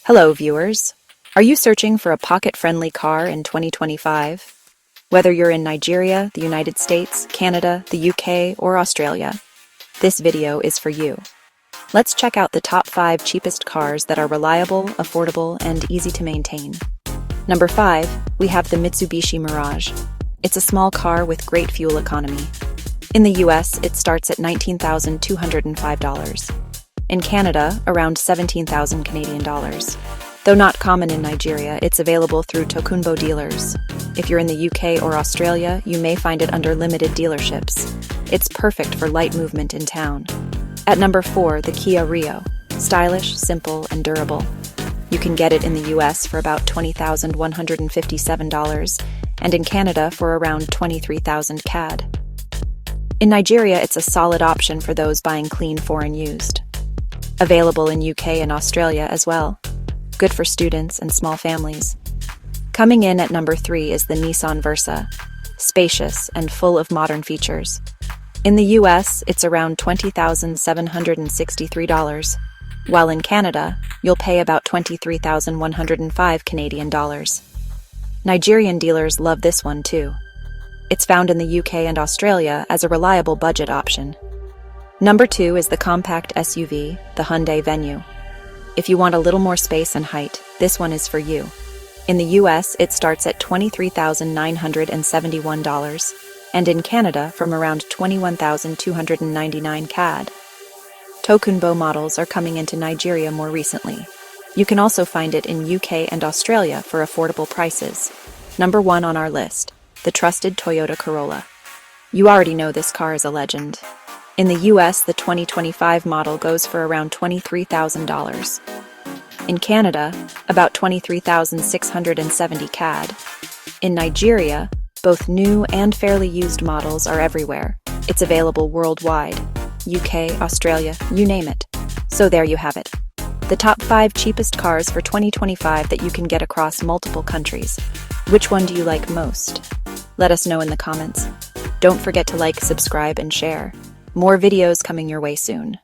Hello, viewers. Are you searching for a pocket-friendly car in 2025? Whether you're in Nigeria, the United States, Canada, the UK, or Australia, this video is for you. Let's check out the top 5 cheapest cars that are reliable, affordable, and easy to maintain. Number 5, we have the Mitsubishi Mirage. It's a small car with great fuel economy. In the US, it starts at $19,205. In Canada, around 17,000 Canadian dollars. Though not common in Nigeria, it's available through Tokunbo dealers. If you're in the UK or Australia, you may find it under limited dealerships. It's perfect for light movement in town. At number 4, the Kia Rio. Stylish, simple, and durable. You can get it in the US for about $20,157, and in Canada for around 23,000 CAD. In Nigeria, it's a solid option for those buying clean foreign used. Available in UK and Australia as well. Good for students and small families. Coming in at number 3 is the Nissan Versa. Spacious and full of modern features. In the US, it's around $20,763, while in Canada, you'll pay about $23,105 Canadian dollars. Nigerian dealers love this one too. It's found in the UK and Australia as a reliable budget option. Number 2 is the compact SUV, the Hyundai Venue. If you want a little more space and height, this one is for you. In the US, it starts at $23,971, and in Canada from around 21,299 CAD. Tokunbo models are coming into Nigeria more recently. You can also find it in UK and Australia for affordable prices. Number 1 on our list, the trusted Toyota Corolla. You already know this car is a legend. In the US, the 2025 model goes for around $23,000. In Canada, about 23,670 CAD. In Nigeria, both new and fairly used models are everywhere. It's available worldwide. UK, Australia, you name it. So there you have it. The top 5 cheapest cars for 2025 that you can get across multiple countries. Which one do you like most? Let us know in the comments. Don't forget to like, subscribe, and share. More videos coming your way soon.